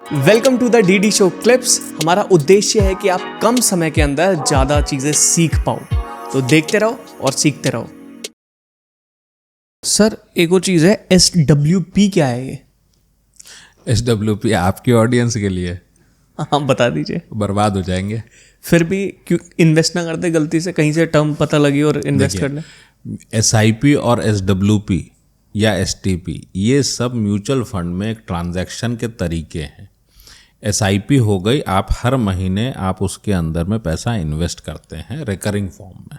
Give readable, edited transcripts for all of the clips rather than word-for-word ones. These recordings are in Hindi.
Welcome to the DD show clips. हमारा उद्देश्य है कि आप कम समय के अंदर ज़्यादा चीज़ें सीख पाओ, तो देखते रहो और सीखते रहो। सर एक और चीज़ है, SWP क्या है ये? SWP आपकी ऑडियंस के लिए हाँ बता दीजिए। बर्बाद हो जाएंगे। फिर भी क्यों इन्वेस्ट ना करते, गलती से कहीं से टर्म पता लगी और इन्वेस्ट कर ले। SIP और SWP या STP ये सब म्यूचुअल फंड में एक ट्रांजैक्शन के तरीके हैं। SIP हो गई, आप हर महीने आप उसके अंदर में पैसा इन्वेस्ट करते हैं रिकरिंग फॉर्म में।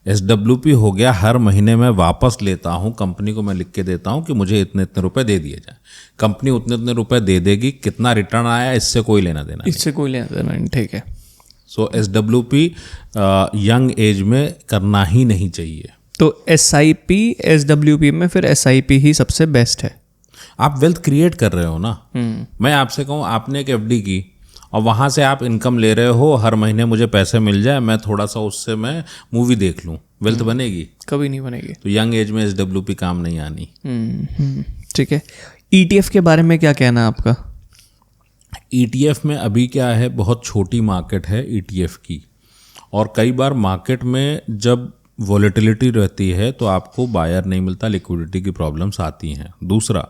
SWP हो गया, हर महीने मैं वापस लेता हूं, कंपनी को मैं लिख के देता हूं कि मुझे इतने इतने रुपए दे दिए जाए। कंपनी उतने उतने रुपए दे देगी, कितना रिटर्न आया इससे कोई लेना देना नहीं। इससे कोई लेना देना नहीं, ठीक है। सो SWP यंग एज में करना ही नहीं चाहिए। तो SIP SWP में फिर SIP ही सबसे बेस्ट है। आप वेल्थ क्रिएट कर रहे हो ना। मैं आपसे कहूँ, आपने एक FD की और वहाँ से आप इनकम ले रहे हो, हर महीने मुझे पैसे मिल जाए, मैं थोड़ा सा उससे मैं मूवी देख लूँ, वेल्थ बनेगी? कभी नहीं बनेगी। तो यंग एज में SWP काम नहीं आनी। ठीक है। ETF के बारे में क्या कहना है आपका? ETF में अभी क्या है, बहुत छोटी मार्केट है ETF की, और कई बार मार्केट में जब वॉलेटिलिटी रहती है तो आपको बायर नहीं मिलता, लिक्विडिटी की प्रॉब्लम्स आती हैं। दूसरा,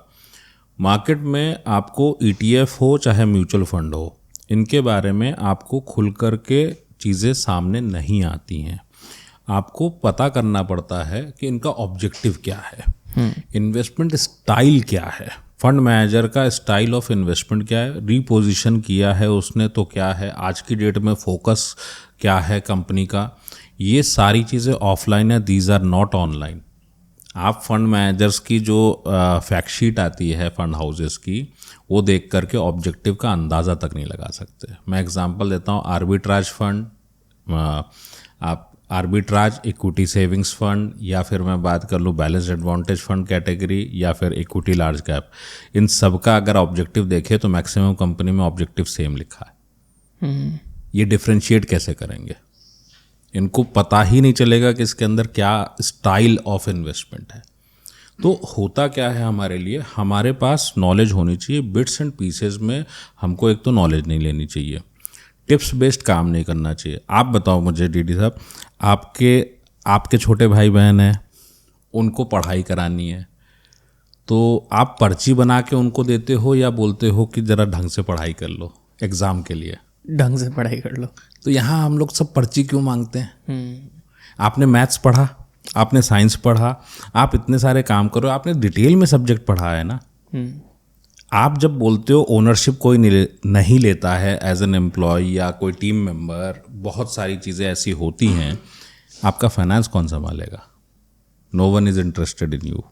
मार्केट में आपको ETF हो चाहे म्यूचुअल फंड हो, इनके बारे में आपको खुल कर के चीज़ें सामने नहीं आती हैं। आपको पता करना पड़ता है कि इनका ऑब्जेक्टिव क्या है, इन्वेस्टमेंट स्टाइल क्या है, फंड मैनेजर का स्टाइल ऑफ इन्वेस्टमेंट क्या है, रीपोजिशन किया है उसने तो क्या है, आज की डेट में फोकस क्या है कंपनी का। ये सारी चीज़ें ऑफलाइन है, दीज आर नॉट ऑनलाइन। आप फंड मैनेजर्स की जो फैक्ट शीट आती है फंड हाउसेस की, वो देख करके ऑब्जेक्टिव का अंदाज़ा तक नहीं लगा सकते। मैं एग्जांपल देता हूँ, आर्बिट्राज फंड, आप आर्बिट्राज इक्विटी सेविंग्स फंड, या फिर मैं बात कर लूँ बैलेंस्ड एडवांटेज फंड कैटेगरी, या फिर इक्विटी लार्ज कैप, इन सब का अगर ऑब्जेक्टिव देखें तो मैक्सिमम कंपनी में ऑब्जेक्टिव सेम लिखा है। ये डिफ्रेंशिएट कैसे करेंगे? इनको पता ही नहीं चलेगा कि इसके अंदर क्या स्टाइल ऑफ इन्वेस्टमेंट है। तो होता क्या है हमारे लिए, हमारे पास नॉलेज होनी चाहिए, बिट्स एंड पीसेस में हमको एक तो नॉलेज नहीं लेनी चाहिए, टिप्स बेस्ड काम नहीं करना चाहिए। आप बताओ मुझे डीडी साहब, आपके छोटे भाई बहन हैं, उनको पढ़ाई करानी है, तो आप पर्ची बना के उनको देते हो या बोलते हो कि ज़रा ढंग से पढ़ाई कर लो एग्ज़ाम के लिए? ढंग से पढ़ाई कर लो। तो यहाँ हम लोग सब पर्ची क्यों मांगते हैं? आपने मैथ्स पढ़ा, आपने साइंस पढ़ा, आप इतने सारे काम करो, आपने डिटेल में सब्जेक्ट पढ़ा है ना। आप जब बोलते हो ओनरशिप कोई नहीं लेता है एज एन एम्प्लॉय या कोई टीम मेंबर, बहुत सारी चीज़ें ऐसी होती हैं, आपका फाइनेंस कौन संभालेगा? No one is interested in you.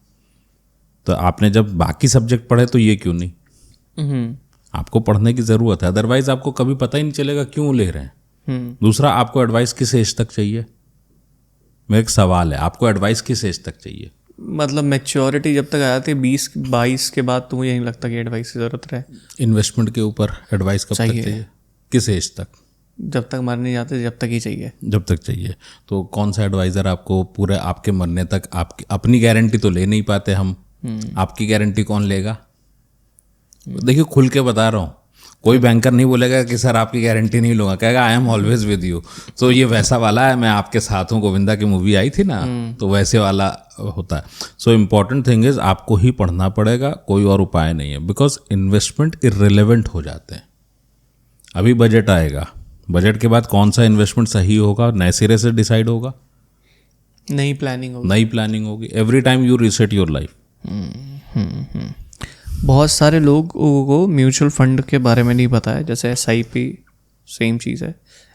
तो आपने जब बाकी सब्जेक्ट पढ़े तो ये क्यों नहीं? आपको पढ़ने की ज़रूरत है, अदरवाइज आपको कभी पता ही नहीं चलेगा क्यों ले रहे हैं। दूसरा, आपको एडवाइस किस एज तक चाहिए? मेरा एक सवाल है, आपको एडवाइस किस एज तक चाहिए? मतलब मैच्योरिटी जब तक आ जाती है 20-22 के बाद, तो मुझे नहीं लगता कि एडवाइस की ज़रूरत रहे। इन्वेस्टमेंट के ऊपर एडवाइस कब तक चाहिए? किस एज तक? जब तक मरने जाते जब तक ही चाहिए। जब तक चाहिए। तो कौन सा एडवाइज़र आपको पूरे आपके मरने तक, आपकी अपनी गारंटी तो ले नहीं पाते हम, आपकी गारंटी कौन लेगा? देखिए, खुल के बता रहा हूँ, कोई बैंकर नहीं बोलेगा कि सर आपकी गारंटी नहीं लूँगा, कहेगा I am always with you. तो ये वैसा वाला है, मैं आपके साथ हूँ, गोविंदा की मूवी आई थी ना, तो वैसे वाला होता है। सो इम्पॉर्टेंट थिंग इज़ आपको ही पढ़ना पड़ेगा, कोई और उपाय नहीं है, बिकॉज इन्वेस्टमेंट इर्रेलेवेंट हो जाते हैं। अभी बजट आएगा, बजट के बाद कौन सा इन्वेस्टमेंट सही होगा नए सिरे से डिसाइड होगा, नई प्लानिंग होगी। Every time you reset your life. बहुत सारे लोगों को म्यूचुअल फंड के बारे में नहीं पता है, जैसे SIP सेम चीज़ है,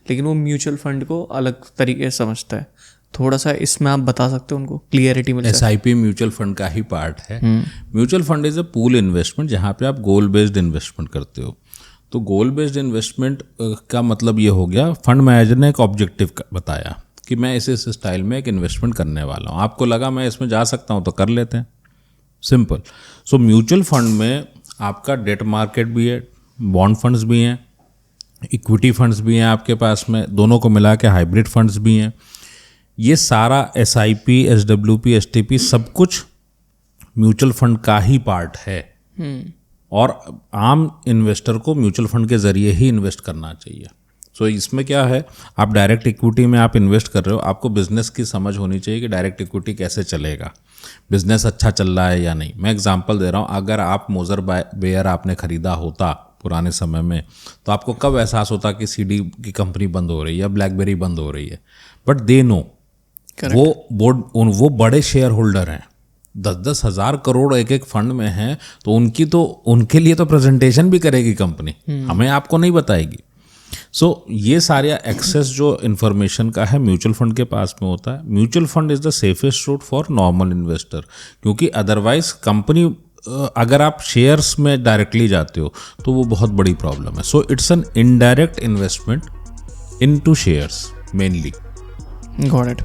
लेकिन वो म्यूचुअल फंड को अलग तरीके से समझता है। थोड़ा सा इसमें आप बता सकते हो उनको, क्लियरिटी मिल जाए। SIP म्यूचुअल फंड का ही पार्ट है। Mutual fund is a pool investment, जहाँ पे आप गोल बेस्ड इन्वेस्टमेंट करते हो। तो गोल बेस्ड इन्वेस्टमेंट का मतलब ये हो गया, फंड मैनेजर ने एक ऑब्जेक्टिव बताया कि मैं इस स्टाइल में एक इन्वेस्टमेंट करने वाला हूँ, आपको लगा मैं इसमें जा सकता हूँ तो कर लेते हैं, सिंपल। सो म्यूचुअल फंड में आपका डेट मार्केट भी है, बॉन्ड फंड्स भी हैं, इक्विटी फंड्स भी हैं आपके पास में, दोनों को मिला के हाइब्रिड फंड्स भी हैं। ये सारा SIP SWP STP सब कुछ म्यूचुअल फंड का ही पार्ट है। और आम इन्वेस्टर को म्यूचुअल फंड के ज़रिए ही इन्वेस्ट करना चाहिए। सो इसमें क्या है, आप डायरेक्ट इक्विटी में आप इन्वेस्ट कर रहे हो, आपको बिजनेस की समझ होनी चाहिए कि डायरेक्ट इक्विटी कैसे चलेगा, बिजनेस अच्छा चल रहा है या नहीं। मैं एग्जांपल दे रहा हूँ, अगर आप मोज़र बेयर आपने ख़रीदा होता पुराने समय में, तो आपको कब एहसास होता कि सीडी की कंपनी बंद हो रही है या ब्लैकबेरी बंद हो रही है। बट दे नो, वो बड़े शेयर होल्डर हैं, 10-10 हज़ार करोड़ एक एक फंड में हैं, तो उनके लिए तो प्रेजेंटेशन भी करेगी कंपनी, हमें आपको नहीं बताएगी। सो ये सारा एक्सेस जो इन्फॉर्मेशन का है म्यूचुअल फंड के पास में होता है। Mutual fund is the safest route for normal investor, क्योंकि अदरवाइज कंपनी, अगर आप शेयर्स में डायरेक्टली जाते हो तो वो बहुत बड़ी प्रॉब्लम है। So it's an indirect investment into shares mainly. Got it.